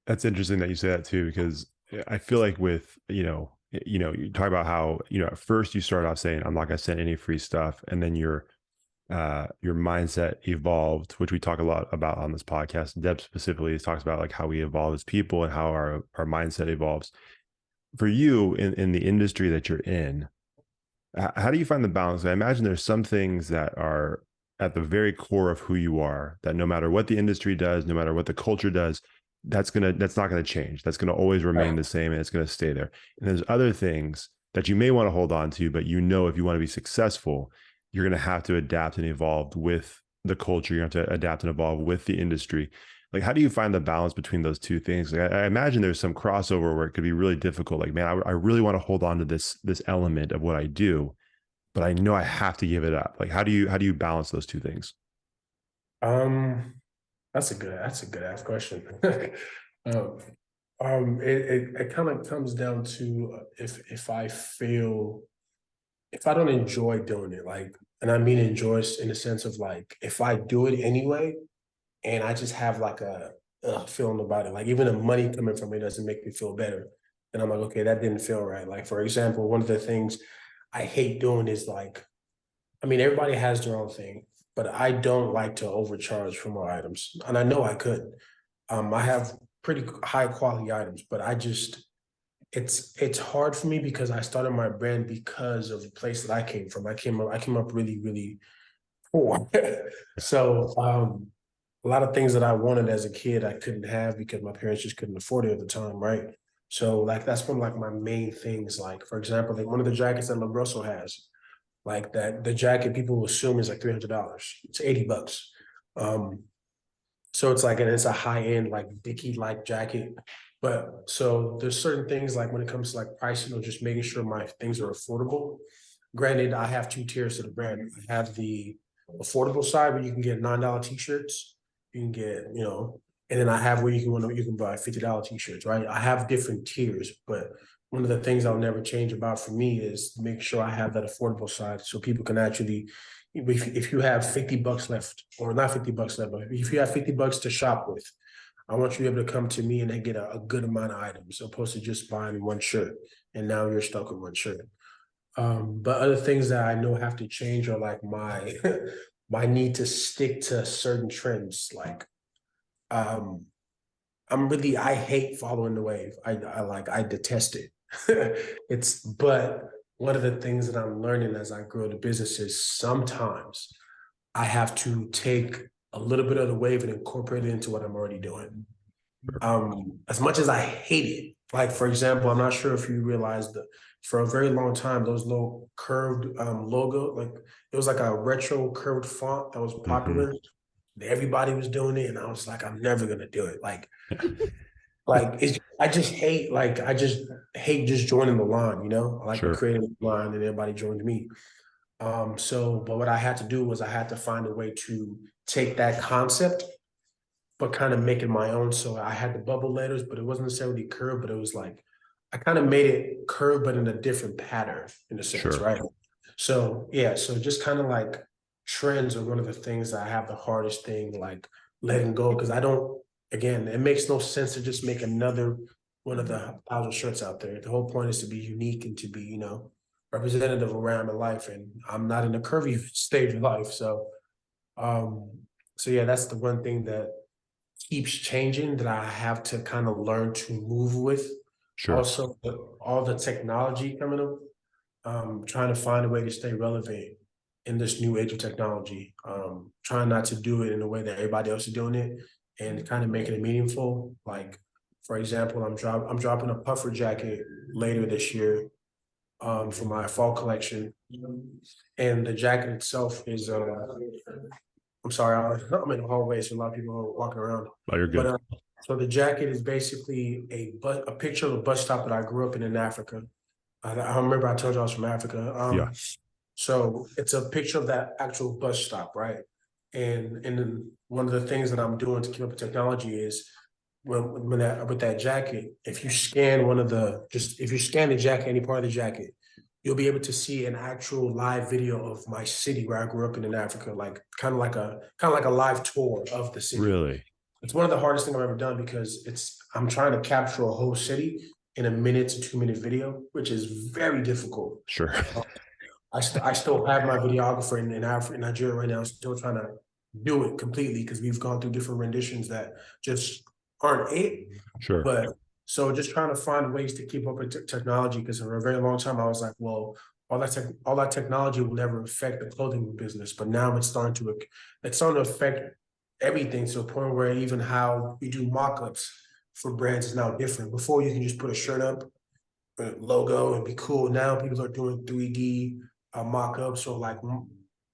That's interesting that you say that too, because I feel like with, you talk about how, at first you start off saying, I'm not going to send any free stuff. And then your mindset evolved, which we talk a lot about on this podcast. Deb specifically talks about like how we evolve as people and how our mindset evolves. For you in the industry that you're in, how do you find the balance? I imagine there's some things that are at the very core of who you are, that no matter what the industry does, no matter what the culture does, that's not gonna change. That's gonna always remain Right. the same, and it's gonna stay there. And there's other things that you may want to hold on to, but if you want to be successful, you're gonna have to adapt and evolve with the culture. You have to adapt and evolve with the industry. Like, how do you find the balance between those two things? Like, I imagine there's some crossover where it could be really difficult. Like, man, I really want to hold on to this element of what I do, but I know I have to give it up. Like, how do you balance those two things? Um, that's a good ass question. um, it kind of comes down to if I feel if I don't enjoy doing it, like, and I mean enjoy in the sense of like if I do it anyway, and I just have like a feeling about it. Like even the money coming from it doesn't make me feel better. And I'm like, okay, that didn't feel right. Like for example, one of the things I hate doing is like, I mean, everybody has their own thing, but I don't like to overcharge for my items, and I know I could. I have pretty high quality items, but I just it's hard for me because I started my brand because of the place that I came from. I came up really really poor, so a lot of things that I wanted as a kid I couldn't have because my parents just couldn't afford it at the time, right? So like that's one of like my main things. Like for example, like one of the jackets that LaGrosso has, like that the jacket people assume is like $300. It's $80. Um, so it's like, and it's a high end like Dickie like jacket. But so there's certain things like when it comes to like pricing or just making sure my things are affordable. Granted, I have two tiers to the brand. I have the affordable side where you can get $9 t-shirts. You can get, you know, and then I have where you can buy $50 t-shirts, right? I have different tiers, but one of the things I'll never change about for me is make sure I have that affordable side so people can actually, if you have $50 left, or not $50 left, but if you have $50 to shop with, I want you to be able to come to me and then get a good amount of items, opposed to just buying one shirt and now you're stuck with one shirt. But other things that I know have to change are like my my need to stick to certain trends. Like um, I hate following the wave. I detest it. But one of the things that I'm learning as I grow the business is sometimes I have to take a little bit of the wave and incorporate it into what I'm already doing. As much as I hate it, like for example, I'm not sure if you realized that for a very long time, those little curved logo, like it was like a retro curved font that was Hmm. popular. Everybody was doing it, and I was like, I'm never gonna do it. Yeah, I just hate just joining the line, you know. I like to sure, create a line and everybody joins me. But what I had to do was I had to find a way to take that concept but kind of make it my own. So I had the bubble letters, but it wasn't necessarily curved, but it was like I kind of made it curved, but in a different pattern in a sense, sure, right? So yeah, so just kind of like trends are one of the things that I have the hardest thing like letting go because I don't. Again, it makes no sense to just make another one of the thousand shirts out there. The whole point is to be unique and to be, you know, representative around in life. And I'm not in a curvy stage of life, um, so yeah, that's the one thing that keeps changing that I have to kind of learn to move with. sure. Also, all the technology coming up, trying to find a way to stay relevant in this new age of technology. Trying not to do it in the way that everybody else is doing it, and kind of making it meaningful. Like, for example, I'm dropping a puffer jacket later this year for my fall collection, and the jacket itself is I'm sorry, I'm in the hallway, so a lot of people are walking around. Oh, you're But good. so the jacket is basically a picture of a bus stop that I grew up in Africa. I remember I told you I was from Africa. Yeah. So it's a picture of that actual bus stop, right? And then one of the things that I'm doing to keep up with technology is with that jacket, if you scan if you scan the jacket, any part of the jacket, you'll be able to see an actual live video of my city where I grew up in Africa, like kind of like a live tour of the city. Really? It's one of the hardest things I've ever done because I'm trying to capture a whole city in a 1 to 2 minute video, which is very difficult. Sure. I still have my videographer in Nigeria right now, still trying to do it completely because we've gone through different renditions that just aren't it. Sure. But so just trying to find ways to keep up with technology because for a very long time I was like, well, all that technology will never affect the clothing business, but now it's starting to affect everything to a point where even how we do mock-ups for brands is now different. Before you can just put a shirt up, a logo, and be cool. Now people are doing 3D mock-ups, or like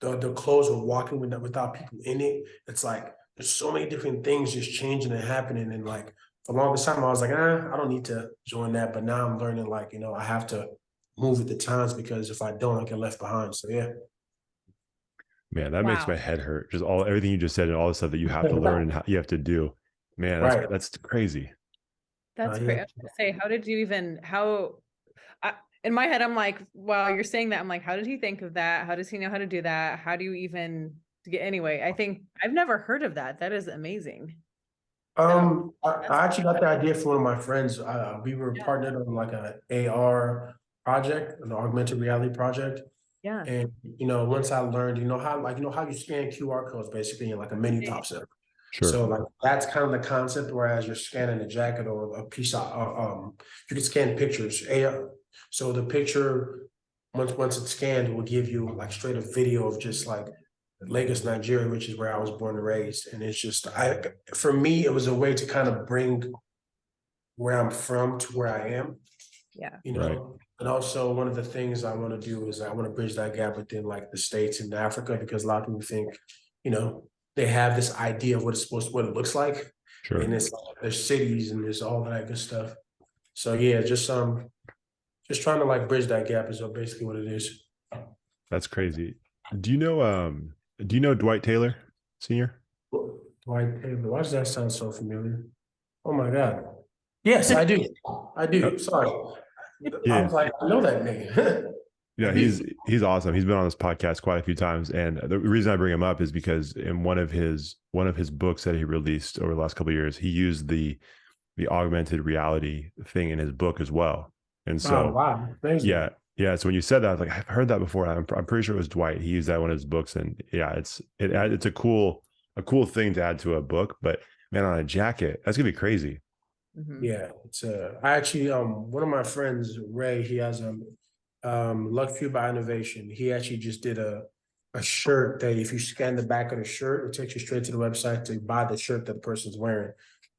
the clothes are walking without people in it. It's like there's so many different things just changing and happening. And like for the longest time, I was like, I don't need to join that. But now I'm learning, like, I have to move with the times because if I don't, I get left behind. So yeah. Man, that makes Wow. my head hurt. Just everything you just said and all the stuff that you have to learn and how you have to do. Man, Right. that's crazy. That's great. Yeah. I was gonna say, how did you even, in my head, I'm like, while you're saying that, I'm like, how did he think of that? How does he know how to do that? How do you even get, anyway, I think I've never heard of that. That is amazing. So I actually got the idea from one of my friends. We were yeah, partnered on like an AR project, an augmented reality project. yeah. And once I learned, how you scan QR codes basically in like a menu pops up. Sure. So like that's kind of the concept. Whereas you're scanning a jacket or a piece of you can scan pictures. AR. So the picture once it's scanned will give you like straight a video of just like Lagos, Nigeria, which is where I was born and raised. And it's just for me, it was a way to kind of bring where I'm from to where I am. Yeah. Right. And also one of the things I want to do is I want to bridge that gap within like the States and Africa, because a lot of people think, they have this idea of what it looks like. Sure. And it's like, there's cities and there's all that good stuff. So yeah, just trying to like bridge that gap is basically what it is. That's crazy. Do you know Dwight Taylor Sr.? Dwight Taylor, why does that sound so familiar? Oh my God. Yes, I do. I do. Sorry. I Yeah. was like, I know that name. Yeah, he's awesome. He's been on this podcast quite a few times, and the reason I bring him up is because in one of his books that he released over the last couple of years, he used the augmented reality thing in his book as well. And so, Oh wow, amazing. yeah. So when you said that, I was like, I've heard that before. I'm pretty sure it was Dwight. He used that in one of his books, and yeah, it's a cool thing to add to a book. But man, on a jacket, that's gonna be crazy. Mhm. Yeah, it's I actually one of my friends, Ray, he has Luck Fuel by Innovation. He actually just did a shirt that if you scan the back of the shirt, it takes you straight to the website to buy the shirt that the person's wearing.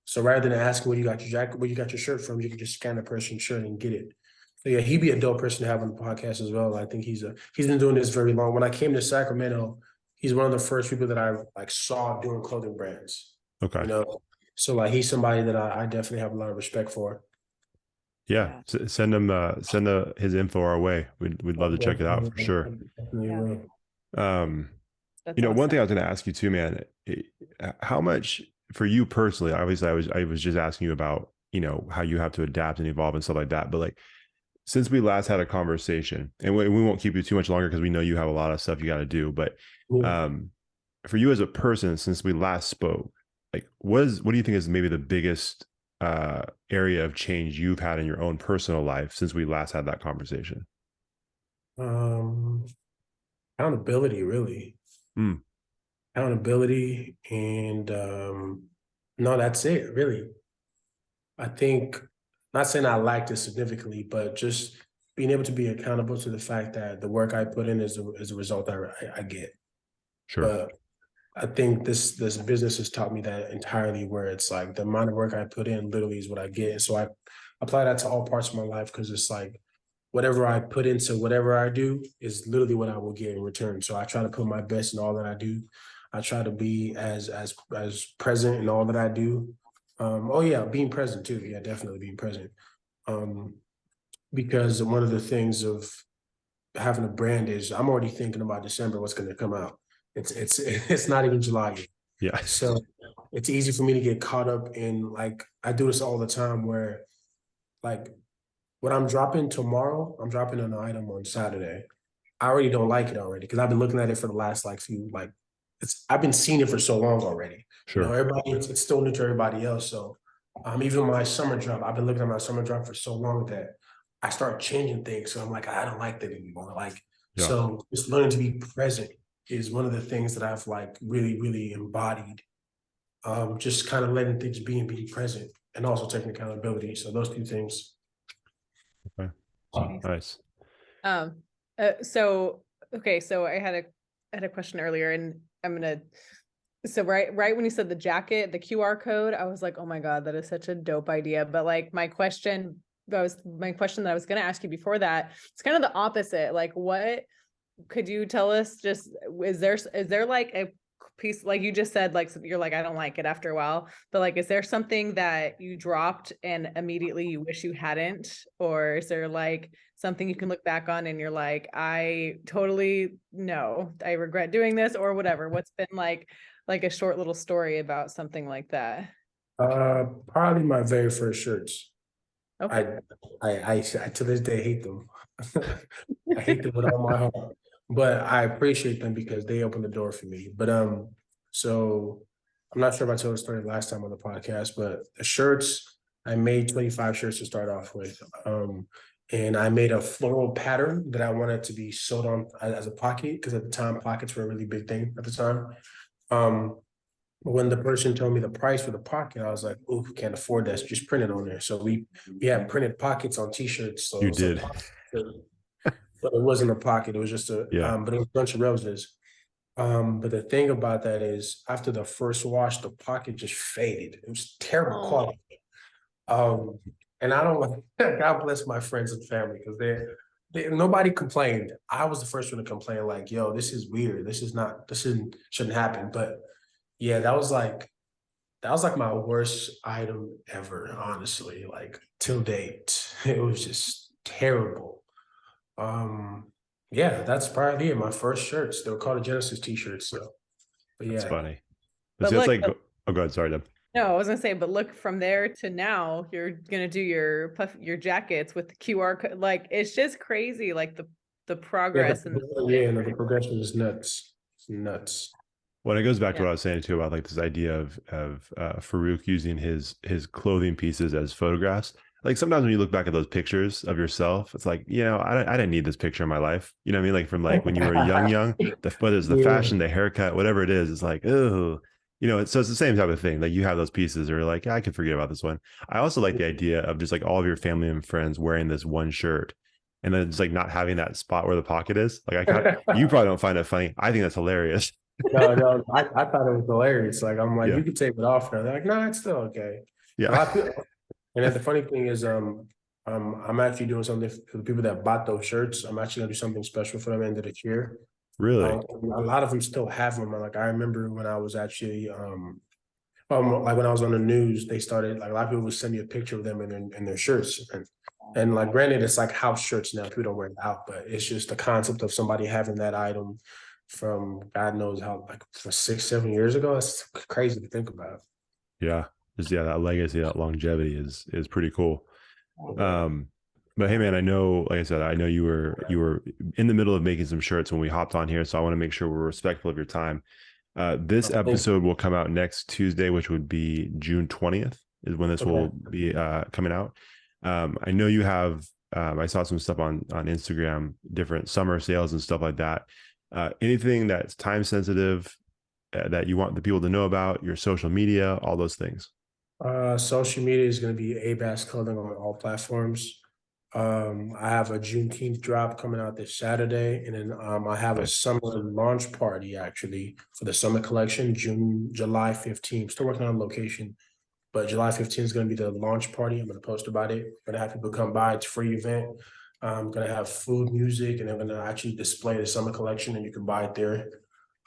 So rather than asking where you got your jacket, where you got your shirt from, you can just scan the person's shirt and get it. So yeah, he'd be a dope person to have on the podcast as well. I think he's been doing this very long. When I came to Sacramento, he's one of the first people that I like saw doing clothing brands. Okay. So like he's somebody that I definitely have a lot of respect for. Yeah, send him his info our way. We'd love to check it out for sure. Yeah. That's One awesome. thing I was going to ask you too, man, how much for you personally, obviously I was just asking you about, how you have to adapt and evolve and stuff like that. But like, since we last had a conversation, and we won't keep you too much longer because we know you have a lot of stuff you got to do, but for you as a person, since we last spoke, like what do you think is maybe the biggest area of change you've had in your own personal life since we last had that conversation? Accountability, really. Accountability, and no, that's it, really. I think, not saying I lacked it significantly, but just being able to be accountable to the fact that the work I put in is a result I get. Sure. But I think this business has taught me that entirely, where it's like the amount of work I put in literally is what I get. And so I apply that to all parts of my life, because it's like whatever I put into whatever I do is literally what I will get in return. So I try to put my best in all that I do. I try to be as present in all that I do. Oh yeah, being present too. Yeah, definitely being present. because one of the things of having a brand is I'm already thinking about December, what's going to come out. It's not even July yet. Yeah. So it's easy for me to get caught up in, like, I do this all the time where, like, what I'm dropping tomorrow, I'm dropping an item on Saturday. I already don't like it already because I've been looking at it for the last like few, like, I've been seeing it for so long already. You know, Sure. everybody, it's still new to everybody else. So even my summer drop, I've been looking at my summer drop for so long that I start changing things. So I'm like, I don't like that anymore. Like, Yeah. so just learning to be present is one of the things that I've like really, really embodied. Just kind of letting things be and being present and also taking accountability. So those two things. Okay. Nice. Um, so okay, so I had a question earlier, and I'm gonna. So right when you said the jacket, the QR code, I was like, oh my God, that is such a dope idea. But like my question that I was gonna ask you before that, it's kind of the opposite. Like, what could you tell us? Just is there like a piece, like you just said, like you're like, I don't like it after a while, but like, is there something that you dropped and immediately you wish you hadn't, or is there like something you can look back on and you're like, I totally no, I regret doing this or whatever? What's been like a short little story about something like that? Probably my very first shirts. Okay. I to this day hate them. I hate them with all my heart, but I appreciate them because they opened the door for me. But so I'm not sure if I told the story last time on the podcast, but the shirts, I made 25 shirts to start off with. And I made a floral pattern that I wanted to be sewed on as a pocket because at the time pockets were a really big thing at the time. Um, when the person told me the price for the pocket, I was like, "Ooh, can't afford that. Just print it on there." So we had printed pockets on T-shirts. So You it was a did. pocket, but it wasn't a pocket. It was just a Yeah. but it was a bunch of roses. But the thing about that is, after the first wash, the pocket just faded. It was terrible Oh, quality. Um, and I don't God bless my friends and family because nobody complained. I was the first one to complain, like, "Yo, this is weird. Shouldn't happen." But yeah, that was like my worst item ever, honestly, like till date. It was just terrible. Um, yeah, that's probably it. My first shirts. They were called the Genesis t-shirts. So, but That's yeah. funny. But but see, that's look, like, oh, go ahead. Sorry, Deb. no, I was gonna say, but look, from there to now, you're gonna do your jackets with the QR code. Like, it's just crazy, like the Yeah, progress and the progression is nuts. It's nuts. Well, it goes back to yeah. what I was saying too about like this idea of Farouk using his clothing pieces as photographs. Like sometimes when you look back at those pictures of yourself, it's like, I didn't need this picture in my life. You know what I mean? Like from like when you were young, whether it's the Yeah. fashion, the haircut, whatever it is, it's like, oh, so it's the same type of thing. Like you have those pieces or like, I can forget about this one. I also like the idea of just like all of your family and friends wearing this one shirt and then just like not having that spot where the pocket is. Like you probably don't find it funny. I think that's hilarious. No, I thought it was hilarious. Like, I'm like, Yeah. you can take it off now. They're like, no, it's still okay. A Yeah. lot of people, and then the funny thing is, I'm actually doing something for the people that bought those shirts. I'm actually gonna do something special for them end of the year. Really? A lot of them still have them. Like, I remember when I was actually like when I was on the news, they started, like, a lot of people would send me a picture of them in their shirts, and like, granted, it's like house shirts now. People don't wear it out, but it's just the concept of somebody having that item from God knows how, like, for 6, 7 years ago. That's crazy to think about. Yeah. Just that legacy, that longevity is pretty cool. Yeah. Um, but hey man, I know, like I said, I know you were in the middle of making some shirts when we hopped on here. So I want to make sure we're respectful of your time. This episode will come out next Tuesday, which would be June 20th is when this will Okay. be coming out. I know you have I saw some stuff on Instagram, different summer sales and stuff like that. Anything that's time sensitive that you want the people to know about, your social media, all those things. Social media is going to be ABAS Clothing on all platforms. I have a Juneteenth drop coming out this Saturday, and then I have a Nice. summer launch party actually for the summer collection, July 15th. Still working on location, but July 15th is going to be the launch party. I'm going to post about it. I'm going to have people come by. It's a free event. I'm going to have food, music, and I'm going to actually display the summer collection, and you can buy it there.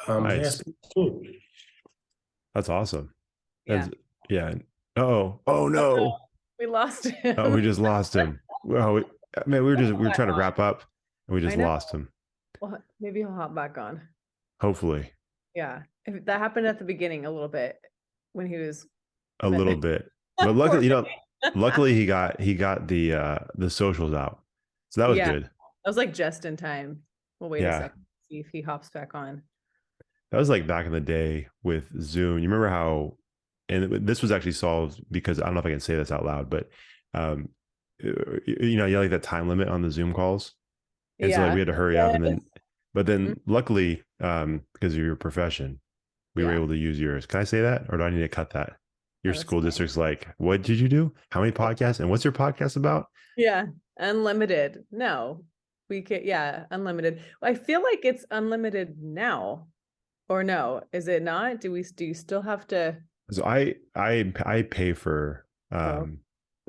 Yeah, it's Nice. pretty cool. That's awesome. Yeah. That's yeah. Oh no. We lost Oh, we him. just lost him. Well, Man, we were trying to wrap up and we I just know. lost him. Well, maybe he'll hop back on. Hopefully. Yeah. If that happened at the beginning a little bit when he was A little bit. But luckily, luckily he got the socials out. So that was Yeah. good. That was like just in time. We'll wait a Yeah. second, see if he hops back on. That was like back in the day with Zoom. You remember how, and this was actually solved because I don't know if I can say this out loud, but you know, you like that time limit on the Zoom calls. And so like we Yeah. had to hurry up and then, but then Mhm. luckily, because of your profession, we were Yeah. able to use yours. Can I say that? Or do I need to cut that? Your No, that's school fine. district's like, what did you do? How many podcasts? And what's your podcast about? Yeah. Unlimited. No, we can, yeah, unlimited. I feel like it's unlimited now. Or no, is it not? Do you still have to? So I pay for Oh,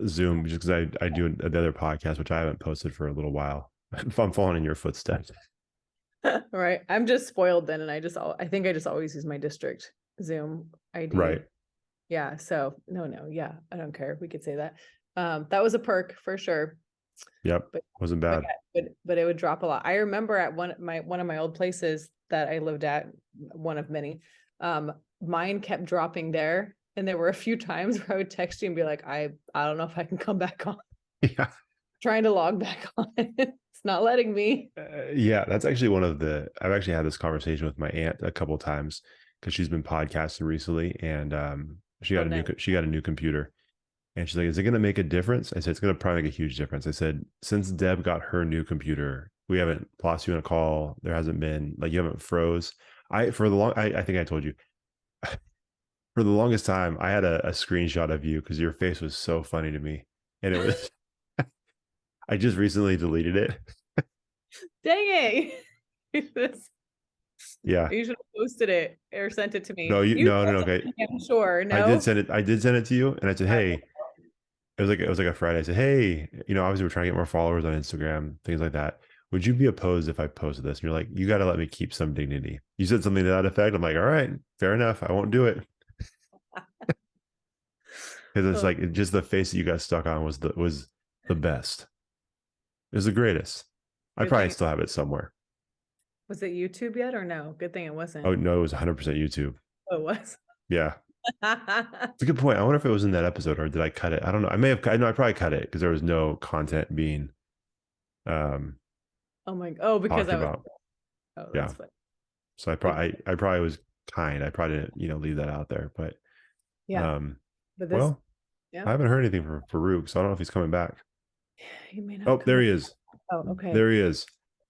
Zoom just because I do the other podcast, which I haven't posted for a little while. If I'm following in your footsteps. right. I'm just spoiled then, and I think I just always use my district Zoom ID. Right. Yeah. So no, yeah, I don't care. We could say that. That was a perk for sure. Yep. But Wasn't bad. but it would drop a lot. I remember at one of my old places that I lived at, one of many, mine kept dropping there. And there were a few times where I would text you and be like, I don't know if I can come back on. Yeah. Trying to log back on. It's not letting me. Yeah, that's actually one of the. I've actually had this conversation with my aunt a couple times because she's been podcasting recently, and she got Nice. she got a new computer, and she's like, "Is it going to make a difference?" I said, "It's going to probably make a huge difference." I said, "Since Deb got her new computer, we haven't lost you in a call. There hasn't been like you haven't froze. I think I told you for the longest time I had a screenshot of you because your face was so funny to me, and it was. I just recently deleted it. Dang it. Yeah. You should have posted it or sent it to me. No, You no. Okay. I'm sure. I did No. send it. I did send it to you, and I said, "Hey." It was like a Friday. I said, "Hey, you know, obviously we're trying to get more followers on Instagram, things like that. Would you be opposed if I posted this?" And you're like, "You got to let me keep some dignity." You said something to that effect. I'm like, "All right, fair enough. I won't do it." Because it's like just the face that you got stuck on was the best. It was the greatest. I Good probably thing. still have it somewhere. Was it YouTube yet or no? Good thing it wasn't. Oh no, it was 100% YouTube. Oh, it was. Yeah. It's a good point. I wonder if it was in that episode or did I cut it? I don't know. I may have. I know I probably cut it because there was no content being Because talked I was. about. Oh, Yeah. that's funny. So I probably was kind. I probably didn't leave that out there. But Yeah. But this, well, yeah, I haven't heard anything from Farouq, so I don't know if he's coming back. he may not Oh, come there back. he is. Oh, okay. There he is.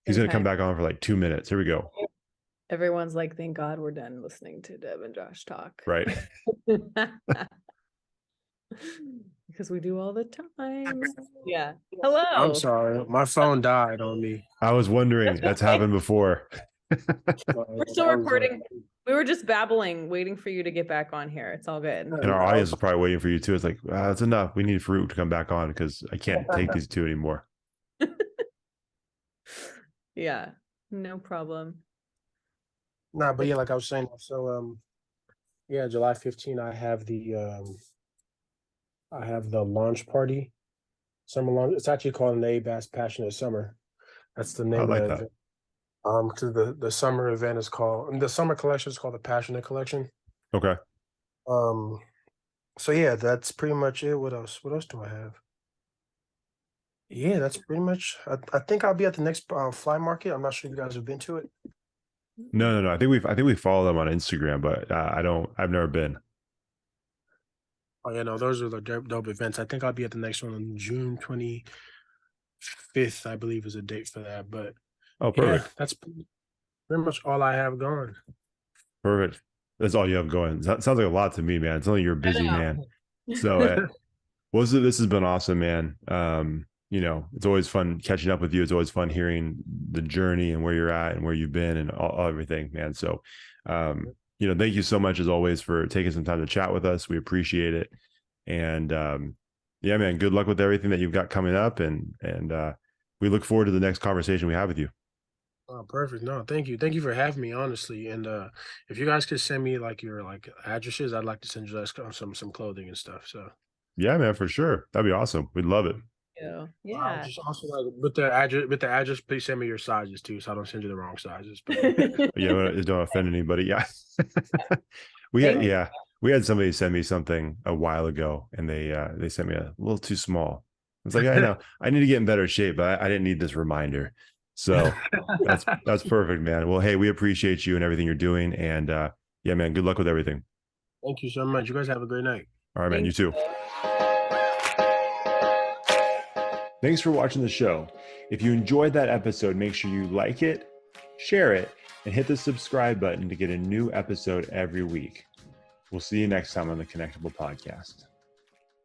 He's gonna come Okay. back on for like 2 minutes. Here we go. Everyone's like, thank God we're done listening to Deb and Josh talk. Right. Because we do all the time. Yeah. I'm Hello. sorry, my phone died on me. I was wondering. That's okay. happened before. We're still recording. We were just babbling, waiting for you to get back on here. It's all good. And our audience is probably waiting for you too. It's like, that's enough. We need Farouq to come back on because I can't take these two anymore. Yeah, no problem. Nah, but yeah, like I was saying, so yeah, July 15, I have the launch party. Summer launch. It's actually called an A-Bass Passionate Summer. That's the name I of like the that. event. Because the summer event is called, the summer collection is called the Passionate Collection. Okay. So yeah, that's pretty much it. What else? What else do I have? Yeah, that's pretty much. I think I'll be at the next fly market. I'm not sure if you guys have been to it. No. I think we follow them on Instagram, but I've never been. Oh yeah, no, those are the dope events. I think I'll be at the next one on June 25th, I believe is a date for that. But Oh, perfect. yeah, that's pretty much all I have going. Perfect. That's all you have going. That sounds like a lot to me, man. It's only you're a busy man. So this has been awesome, man. You know, it's always fun catching up with you. It's always fun hearing the journey and where you're at and where you've been and everything, man. So you know, thank you so much as always for taking some time to chat with us. We appreciate it. And yeah, man, good luck with everything that you've got coming up. And we look forward to the next conversation we have with you. Oh, perfect. No, thank you. Thank you for having me, honestly. And if you guys could send me like your addresses, I'd like to send you guys some clothing and stuff. So Yeah, man, for sure. That'd be awesome. We'd love it. you. Wow, Yeah. just also like with the address, please send me your sizes too, so I don't send you the wrong sizes. But Yeah, don't offend anybody. Yeah. Thank you. Yeah, we had somebody send me something a while ago, and they sent me a little too small. It's like, I know I need to get in better shape, but I didn't need this reminder. So that's perfect, man. Well, hey, we appreciate you and everything you're doing, and yeah, man, good luck with everything. Thank you so much. You guys have a great night. All right, man. You Thank too. Thanks for watching the show. If you enjoyed that episode, make sure you like it, share it, and hit the subscribe button to get a new episode every week. We'll see you next time on the Connectable podcast.